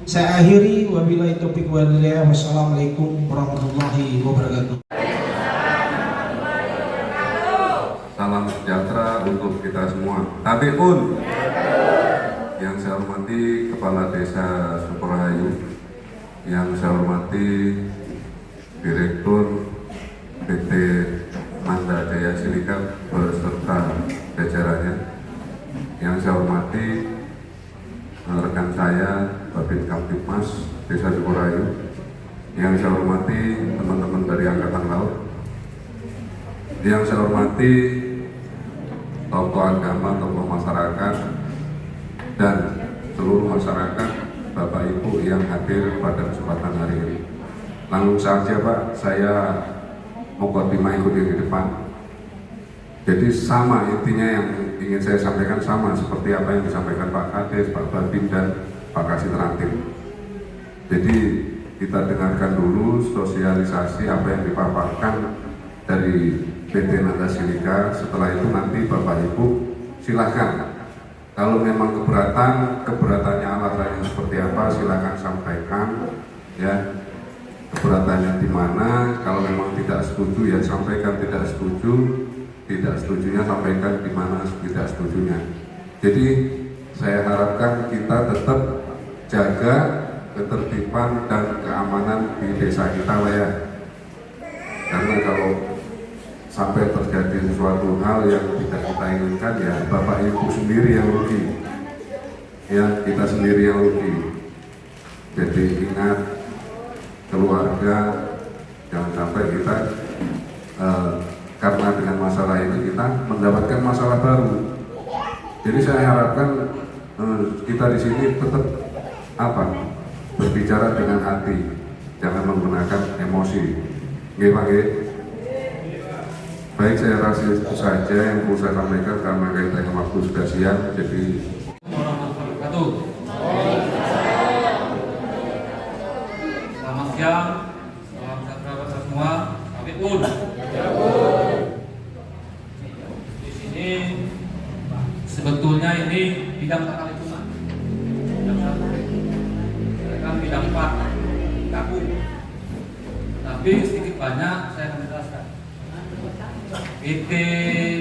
Saya akhiri, wabillahi taufiq wal hidayah. Wassalamualaikum warahmatullahi wabarakatuh. Salam sejahtera untuk kita semua. Tabiun. Yang saya hormati Kepala Desa Sukorahayu, yang saya hormati Direktur PT Nanda Jaya Silika beserta jajarannya, yang saya hormati rekan saya Babin Kamtipmas Desa Sukorahayu, yang saya hormati teman-teman dari Angkatan Laut, yang saya hormati tokoh agama, tokoh masyarakat, dan seluruh masyarakat, Bapak Ibu yang hadir pada kesempatan hari ini. Langsung saja Pak, saya mukadimah ikut di depan. Jadi sama intinya yang ingin saya sampaikan sama seperti apa yang disampaikan Pak Kades, Pak Babin, dan Pak Kasih Terantim. Jadi kita dengarkan dulu sosialisasi apa yang dipaparkan dari PT Nanda Silika. Setelah itu nanti Bapak Ibu silahkan. Kalau memang keberatannya alasannya seperti apa, silakan sampaikan ya. Keberatannya di mana? Kalau memang tidak setuju ya sampaikan tidak setuju. Tidak setujunya sampaikan di mana tidak setujunya. Jadi saya harapkan kita tetap jaga ketertiban dan keamanan di desa kita lah ya. Karena kalau sampai terjadi sesuatu hal yang tidak kita inginkan ya Bapak Ibu sendiri yang rugi, ya kita sendiri yang rugi. Jadi ingat keluarga, jangan sampai kita karena dengan masalah ini kita mendapatkan masalah baru. Jadi saya harapkan kita di sini tetap berbicara dengan hati, jangan menggunakan emosi. Nggih Pak nggih. Baik, saya rasa itu saja yang perlu saya sampaikan karena kaitannya waktu sudah siang. Jadi selamat siang, salam sejahtera bagi semua. Tabiun. Di sini sebetulnya ini bidang tata lingkungan, kan bidang 4 kaku. Tapi sedikit banyak saya akan menjelaskan. PT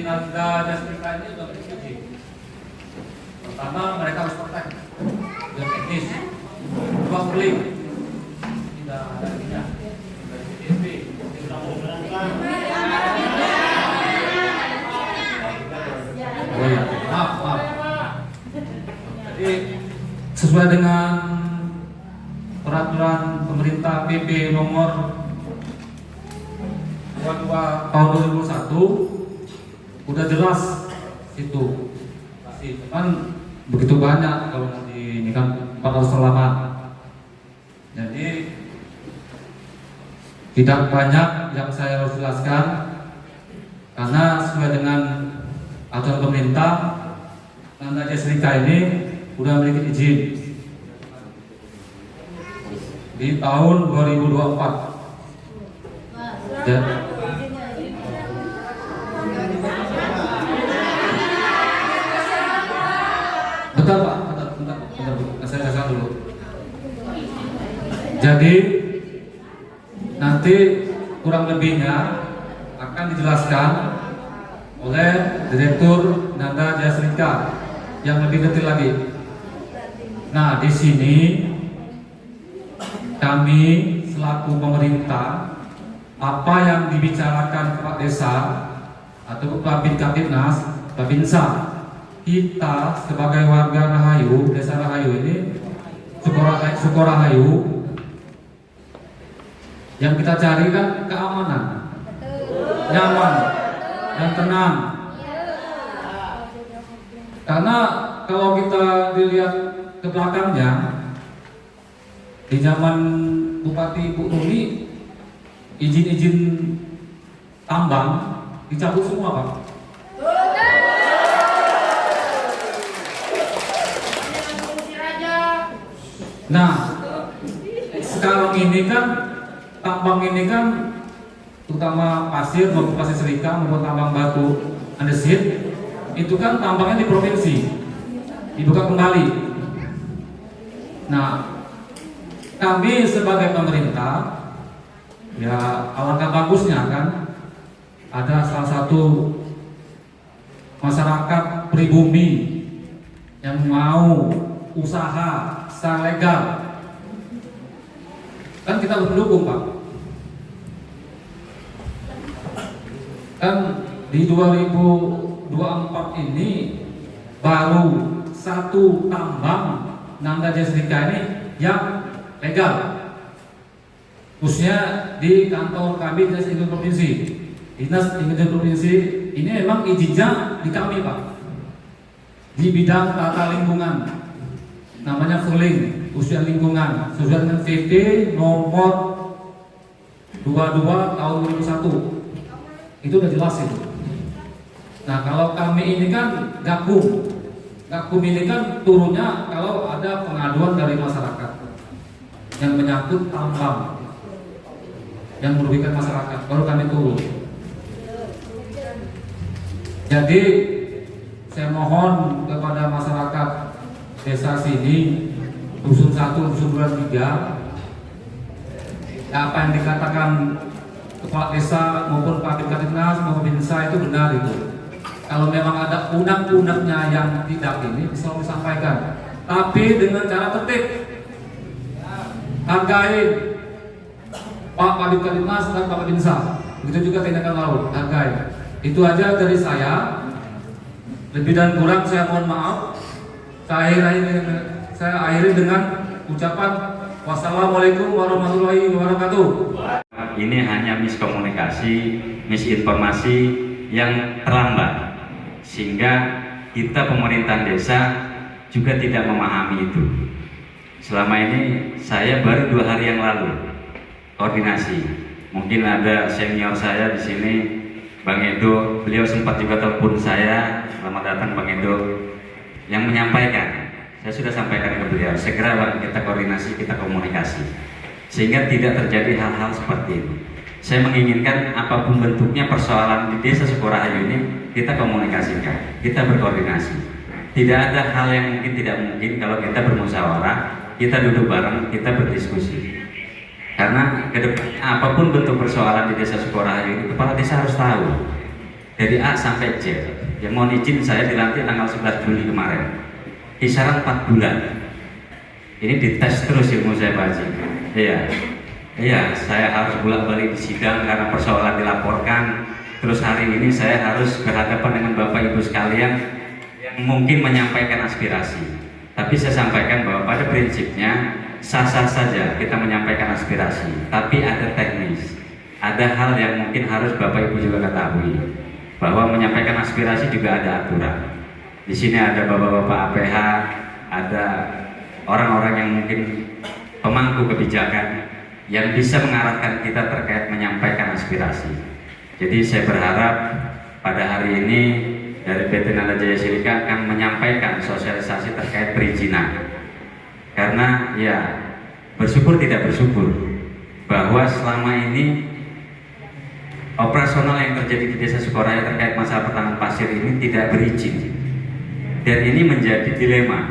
Nanda Jaya Silika ini sudah beruji. Pertama mereka harus perfect, biar teknis. Kedua link, tidak ada ininya. Dari oh ya, maaf. Jadi sesuai dengan peraturan PP nomor 22 tahun 2001 udah jelas itu. Cuman begitu banyak kalau mau ini kan 400 halaman. Jadi tidak banyak yang saya harus jelaskan karena sesuai dengan aturan pemerintah, Nanda Jaya Silika ini sudah memiliki izin di tahun 2024. Bentar Pak, bentar, saya jelaskan dulu. Jadi nanti kurang lebihnya akan dijelaskan oleh Direktur Nanda Jaya Silika yang lebih detail lagi. Nah, di sini kami selaku pemerintah, apa yang dibicarakan Kepala Desa atau Kabinkas, Babinsa, kita sebagai warga Rahayu, Desa Rahayu ini, Sukorahayu, yang kita cari kan keamanan, nyaman, dan tenang. Karena kalau kita dilihat ke belakangnya, di zaman Bupati Bu Tumi, izin-izin tambang dicabut semua Pak. Nah, sekarang ini kan tambang ini kan terutama pasir maupun pasir serika maupun tambang batu andesit itu kan tambangnya di provinsi dibuka kembali. Nah, kami sebagai pemerintah ya alangkah bagusnya kan ada salah satu masyarakat pribumi yang mau usaha secara legal, kan kita harus mendukung Pak. Kan di 2024 ini baru satu tambang Nanda Jaya Silika ini yang legal, khususnya di kantor kami Dinas Lingkungan Provinsi. Dinas Lingkungan Provinsi ini memang izinnya di kami Pak, di bidang tata lingkungan, namanya FURLING, usia lingkungan, sesuai dengan PP nomor 22 tahun 2001. Itu udah jelas itu. Nah, kalau kami ini kan Gakum ini kan turunnya kalau ada pengaduan dari masyarakat yang menyangkut tambang yang merugikan masyarakat, baru kami turun. Jadi saya mohon kepada masyarakat desa sini, dusun 1, dusun 2, 3, apa yang dikatakan Kepala Desa maupun Kabinkas maupun Binsa itu benar itu. Kalau memang ada undang-undangnya yang tidak ini bisa disampaikan, tapi dengan cara tertib. Hargai Pak Kabinkas dan Pak Binsa, begitu juga tindakan laut, hargai. Itu aja dari saya. Lebih dan kurang saya mohon maaf. Saya akhiri dengan ucapan wassalamualaikum warahmatullahi wabarakatuh. Ini hanya miskomunikasi, misinformasi yang terlambat, sehingga kita pemerintahan desa juga tidak memahami itu. Selama ini saya baru 2 hari yang lalu koordinasi. Mungkin ada senior saya di sini, Bang Edo, beliau sempat juga telepon saya, selamat datang Bang Edo, yang menyampaikan. Saya sudah sampaikan ke beliau, segera kita koordinasi, kita komunikasi, sehingga tidak terjadi hal-hal seperti ini. Saya menginginkan apapun bentuknya persoalan di Desa Sukorahayu ini kita komunikasikan, kita berkoordinasi. Tidak ada hal yang mungkin tidak mungkin kalau kita bermusyawarah, kita duduk bareng, kita berdiskusi. Karena kedepannya apapun bentuk persoalan di Desa Sukorahayu ini, kepala desa harus tahu dari A sampai Z. Yang mohon izin saya dilantik tanggal 11 Juli kemarin. Kisaran 4 bulan. Ini dites terus ilmu saya Pak Haji. Iya, saya harus bolak-balik di sidang karena persoalan dilaporkan. Terus hari ini saya harus berhadapan dengan Bapak Ibu sekalian yang mungkin menyampaikan aspirasi. Tapi saya sampaikan bahwa pada prinsipnya sah-sah saja kita menyampaikan aspirasi, tapi ada teknis, ada hal yang mungkin harus Bapak Ibu juga ketahui, bahwa menyampaikan aspirasi juga ada aturan. Di sini ada bapak-bapak APH, ada orang-orang yang mungkin pemangku kebijakan yang bisa mengarahkan kita terkait menyampaikan aspirasi. Jadi saya berharap pada hari ini dari PT Nanda Jaya Silika akan menyampaikan sosialisasi terkait perizinan. Karena ya bersyukur tidak bersyukur bahwa selama ini operasional yang terjadi di Desa Sukoraya terkait masalah pertambangan pasir ini tidak berizin. Dan ini menjadi dilema.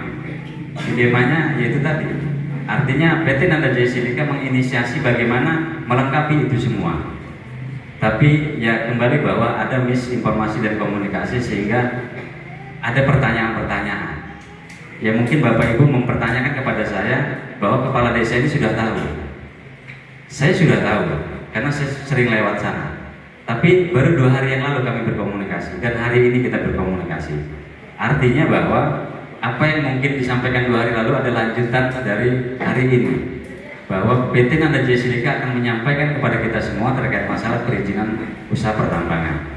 Dilemanya yaitu tadi, artinya PT Nanda Jaya Silika menginisiasi bagaimana melengkapi itu semua. Tapi ya kembali bahwa ada misinformasi dan komunikasi sehingga ada pertanyaan-pertanyaan. Ya mungkin Bapak Ibu mempertanyakan kepada saya bahwa kepala desa ini sudah tahu. Saya sudah tahu karena saya sering lewat sana. Tapi baru 2 hari yang lalu kami berkomunikasi dan hari ini kita berkomunikasi. Artinya bahwa apa yang mungkin disampaikan 2 hari lalu ada lanjutan dari hari ini, bahwa PT Nanda Jaya Silika akan menyampaikan kepada kita semua terkait masalah perizinan usaha pertambangan.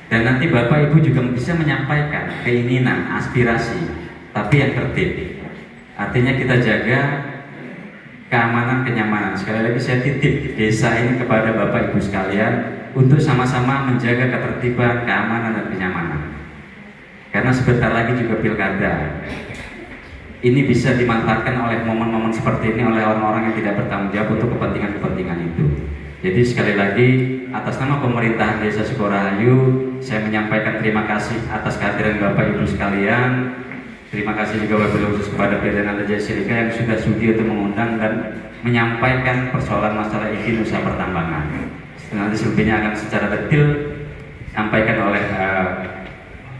Dan nanti Bapak Ibu juga bisa menyampaikan keinginan, aspirasi, tapi yang tertib. Artinya kita jaga keamanan, kenyamanan. Sekali lagi saya titip desa ini kepada Bapak Ibu sekalian untuk sama-sama menjaga ketertiban, keamanan, dan kenyamanan. Karena sebentar lagi juga pilkada. Ini bisa dimanfaatkan oleh momen-momen seperti ini oleh orang-orang yang tidak bertanggung jawab untuk kepentingan-kepentingan itu. Jadi sekali lagi atas nama pemerintahan Desa Sukorahayu, saya menyampaikan terima kasih atas kehadiran Bapak Ibu sekalian. Terima kasih juga wabil khusus kepada PT Nanda Jaya Silika yang sudah sudi untuk mengundang dan menyampaikan persoalan masalah izin usaha pertambangan. Nanti selebihnya akan secara detail disampaikan oleh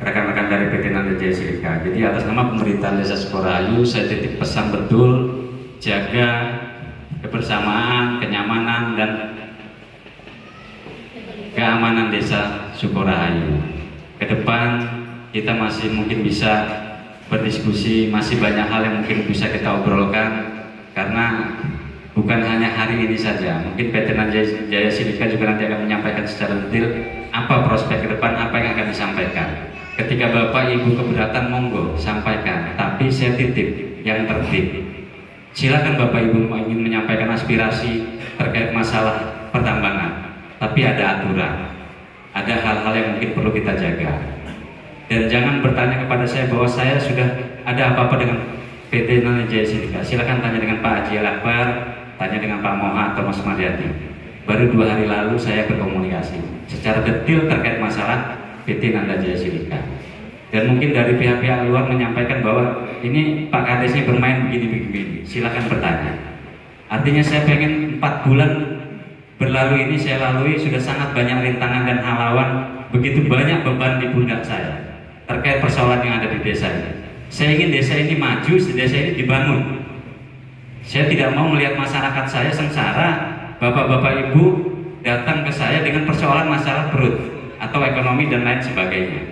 rekan-rekan dari PT Nanda Jaya Silika. Jadi atas nama pemerintahan Desa Sukorahayu saya titip pesan betul, jaga kebersamaan, kenyamanan, dan keamanan Desa Sukorahayu. Ke depan kita masih mungkin bisa berdiskusi, masih banyak hal yang mungkin bisa kita obrolkan, karena bukan hanya hari ini saja. Mungkin PT Nanda Jaya Silika juga nanti akan menyampaikan secara detail apa prospek ke depan, apa yang akan disampaikan. Ketika Bapak Ibu keberatan, monggo sampaikan, tapi saya titip yang tertib. Silakan Bapak Ibu ingin menyampaikan aspirasi terkait masalah pertambangan, tapi ada aturan, ada hal-hal yang mungkin perlu kita jaga. Dan jangan bertanya kepada saya bahwa saya sudah ada apa-apa dengan PT Nanda Jaya Silika. Silakan tanya dengan Pak Haji Al-Akbar, tanya dengan Pak Moha atau Mas Mariati. Baru 2 hari lalu saya berkomunikasi secara detail terkait masalah PT Nanda Jaya Silika. Dan mungkin dari pihak-pihak luar menyampaikan bahwa ini Pak Kadesnya bermain begini-begini. Silakan bertanya. Artinya saya pengen 4 bulan berlalu ini saya lalui sudah sangat banyak rintangan dan halangan, begitu banyak beban di pundak saya terkait persoalan yang ada di desa ini. Saya ingin desa ini maju, desa ini dibangun. Saya tidak mau melihat masyarakat saya sengsara, bapak-bapak ibu datang ke saya dengan persoalan masalah perut atau ekonomi dan lain sebagainya.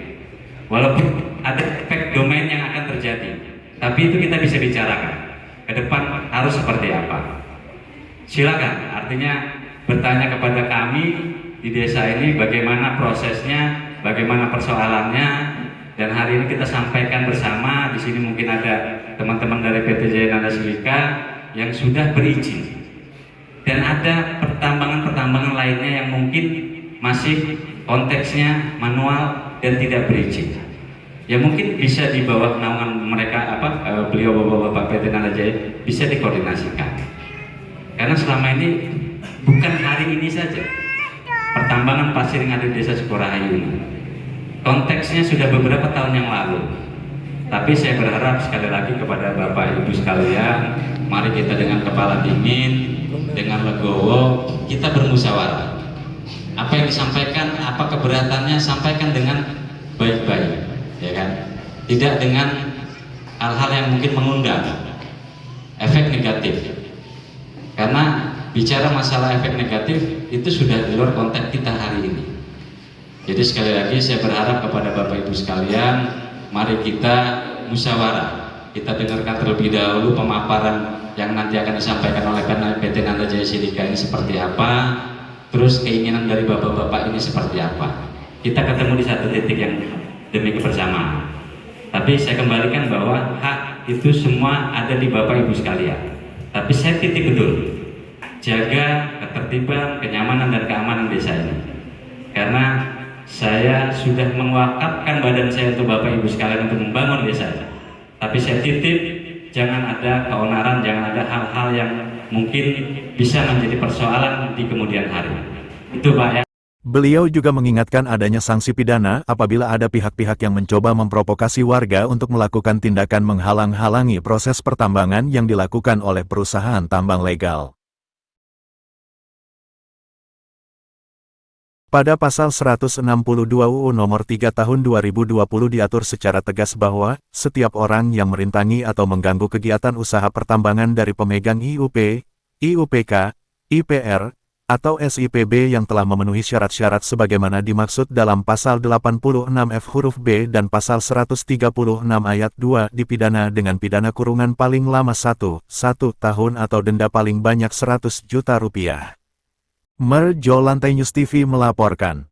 Walaupun ada efek domain yang akan terjadi, tapi itu kita bisa bicarakan ke depan harus seperti apa. Silakan, artinya bertanya kepada kami di desa ini bagaimana prosesnya, bagaimana persoalannya, dan hari ini kita sampaikan bersama. Di sini mungkin ada teman-teman dari PT Jaya Nanda Silika yang sudah berizin, dan ada pertambangan-pertambangan lainnya yang mungkin masih konteksnya manual dan tidak berizin. Ya mungkin bisa di bawah naungan mereka beliau bapak-bapak PT Nanda Jaya bisa dikoordinasikan. Karena selama ini bukan hari ini saja pertambangan pasir yang ada di Desa Sukorahayu ini. Konteksnya sudah beberapa tahun yang lalu. Tapi saya berharap sekali lagi kepada Bapak Ibu sekalian, mari kita dengan kepala dingin, dengan legowo, kita bermusyawarah. Apa yang disampaikan, apa keberatannya, sampaikan dengan baik-baik, ya kan? Tidak dengan hal-hal yang mungkin mengundang efek negatif. Karena bicara masalah efek negatif itu sudah di luar konteks kita hari ini. Jadi sekali lagi saya berharap kepada Bapak Ibu sekalian, mari kita musyawarah kita dengarkan terlebih dahulu pemaparan yang nanti akan disampaikan oleh PT Nanda Jaya Silika ini seperti apa, terus keinginan dari bapak-bapak ini seperti apa. Kita ketemu di satu titik yang demi kebersamaan. Tapi saya kembalikan bahwa hak itu semua ada di Bapak Ibu sekalian. Tapi saya titik betul, jaga ketertiban, kenyamanan dan keamanan desa ini. Karena saya sudah mewakafkan badan saya untuk Bapak Ibu sekalian untuk membangun desa ini. Tapi saya titip, jangan ada keonaran, jangan ada hal-hal yang mungkin bisa menjadi persoalan di kemudian hari. Itu Pak ya. Beliau juga mengingatkan adanya sanksi pidana apabila ada pihak-pihak yang mencoba memprovokasi warga untuk melakukan tindakan menghalang-halangi proses pertambangan yang dilakukan oleh perusahaan tambang legal. Pada pasal 162 UU Nomor 3 Tahun 2020 diatur secara tegas bahwa setiap orang yang merintangi atau mengganggu kegiatan usaha pertambangan dari pemegang IUP, IUPK, IPR, atau SIPB yang telah memenuhi syarat-syarat sebagaimana dimaksud dalam pasal 86F huruf B dan pasal 136 ayat 2 dipidana dengan pidana kurungan paling lama 1 tahun atau denda paling banyak 100 juta rupiah. Merjo Lantai News TV melaporkan.